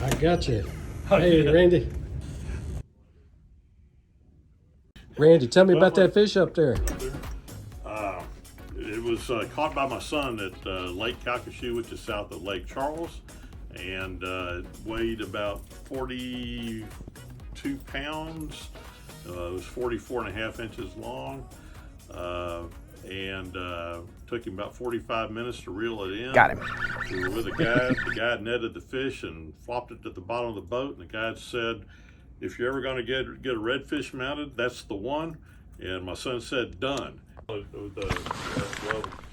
I got you. Oh, Hey, yeah. Randy. Randy, tell me about that fish up there. Uh, it was caught by my son at Lake Calcasieu, which is south of Lake Charles, and it weighed about 42 pounds. It was 44 and a half inches long, and took him about 45 minutes to reel it in. Got him. We were with a guide. The guide netted the fish and flopped it to the bottom of the boat, and the guide said, "If you're ever going to get a redfish mounted, that's the one." And my son said, "Done." Well,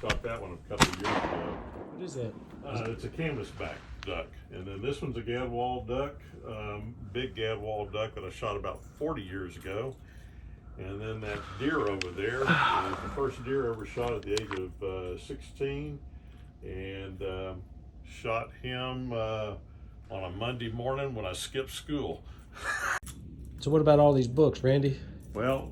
shot that one a couple of years ago. What is that? It's a canvasback duck, and then this one's a gadwall duck, big gadwall duck that I shot about 40 years ago. And then that deer over there is the first deer I ever shot at the age of 16, and shot him on a Monday morning when I skipped school. So what about all these books, Randy? Well,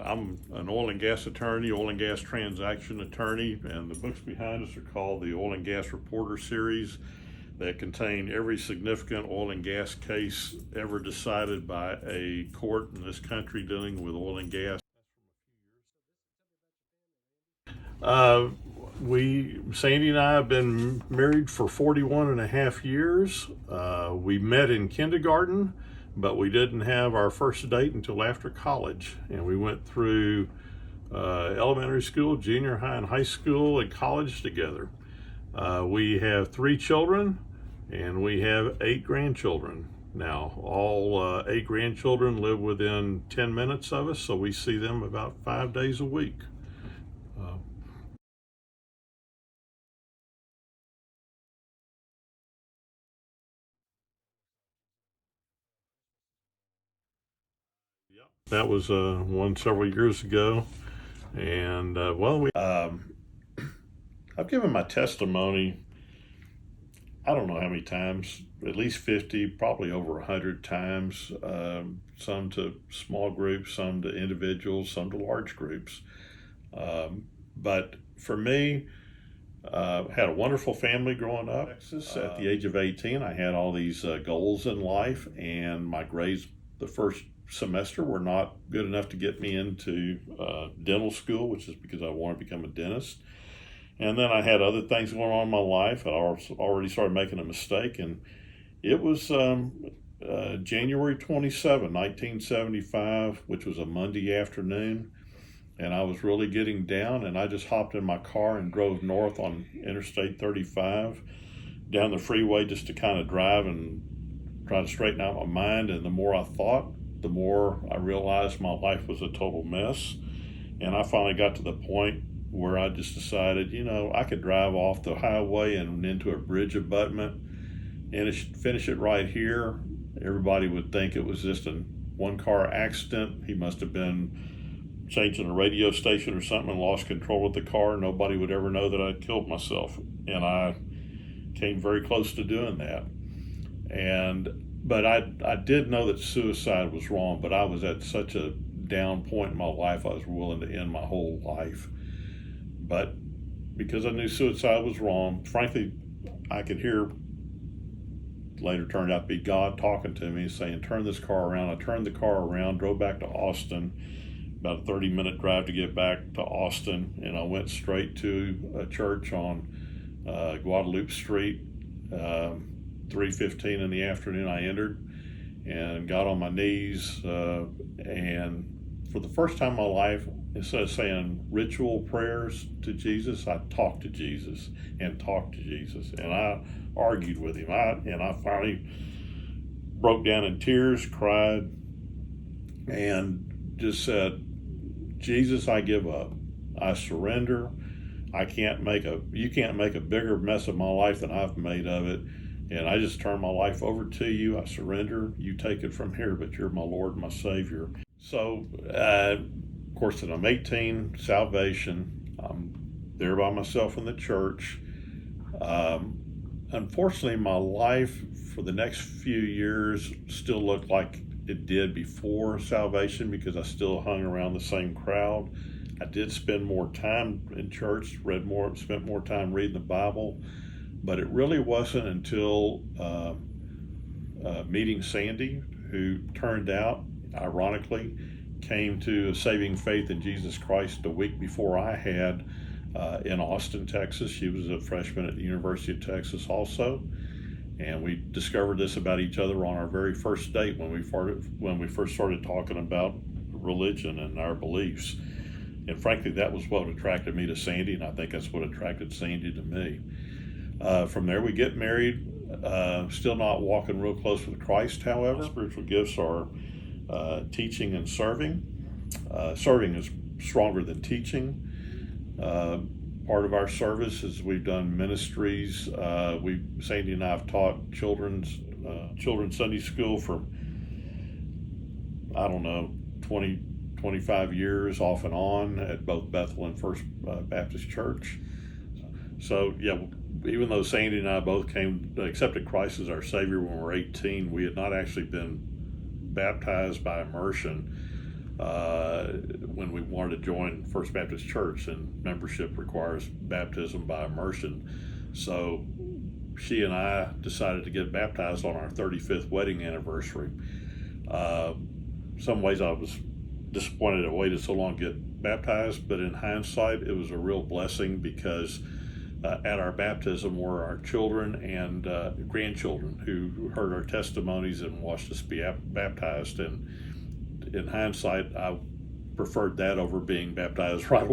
I'm an oil and gas attorney, oil and gas transaction attorney, and the books behind us are called the Oil and Gas Reporter Series that contain every significant oil and gas case ever decided by a court in this country dealing with oil and gas. Sandy and I have been married for 41 and a half years. We met in kindergarten, but we didn't have our first date until after college. And we went through elementary school, junior high, and high school, and college together. We have 3 children, and we have 8 grandchildren. Now, all 8 grandchildren live within 10 minutes of us, so we see them about 5 days a week. That was one several years ago, and I've given my testimony, I don't know how many times, at least 50, probably over 100 times, some to small groups, some to individuals, some to large groups. But for me, had a wonderful family growing up in Texas. At the age of 18, I had all these goals in life, and my grades the first semester were not good enough to get me into dental school, which is because I wanted to become a dentist. And then I had other things going on in my life. I already started making a mistake, and it was January 27, 1975, which was a Monday afternoon, and I was really getting down, and I just hopped in my car and drove north on Interstate 35 down the freeway just to kind of drive and try to straighten out my mind. And the more I thought, the more I realized my life was a total mess. And I finally got to the point where I just decided, I could drive off the highway and into a bridge abutment and finish it right here. Everybody would think it was just a one-car accident. He must have been changing a radio station or something and lost control of the car. Nobody would ever know that I'd killed myself. And I came very close to doing that. But I did know that suicide was wrong, but I was at such a down point in my life, I was willing to end my whole life. But because I knew suicide was wrong, frankly, I could hear, later turned out to be God talking to me, saying, turn this car around. I turned the car around, drove back to Austin, about a 30-minute drive to get back to Austin, and I went straight to a church on Guadalupe Street. 3:15 in the afternoon, I entered and got on my knees, and for the first time in my life, instead of saying ritual prayers to Jesus, I talked to Jesus and talked to Jesus, and I argued with him. I finally broke down in tears, cried, and just said, Jesus, I give up. I surrender. You can't make a bigger mess of my life than I've made of it. And I just turn my life over to you. I surrender. You take it from here, but you're my Lord, my Savior. So, of course, when I'm 18, salvation. I'm there by myself in the church. Unfortunately, my life for the next few years still looked like it did before salvation because I still hung around the same crowd. I did spend more time in church, spent more time reading the Bible. But it really wasn't until meeting Sandy, who turned out, ironically, came to a saving faith in Jesus Christ a week before I had in Austin, Texas. She was a freshman at the University of Texas also. And we discovered this about each other on our very first date when we first started talking about religion and our beliefs. And frankly, that was what attracted me to Sandy, and I think that's what attracted Sandy to me. From there, we get married, still not walking real close with Christ, however. Spiritual gifts are teaching and serving. Serving is stronger than teaching. Part of our service is we've done ministries. Sandy and I have taught children's Sunday school for, 25 years off and on at both Bethel and First Baptist Church. So yeah, even though Sandy and I both accepted Christ as our Savior when we were 18, we had not actually been baptized by immersion when we wanted to join First Baptist Church, and membership requires baptism by immersion. So she and I decided to get baptized on our 35th wedding anniversary. Some ways I was disappointed I waited so long to get baptized, but in hindsight, it was a real blessing because at our baptism were our children and grandchildren who heard our testimonies and watched us be baptized. And in hindsight, I preferred that over being baptized right away.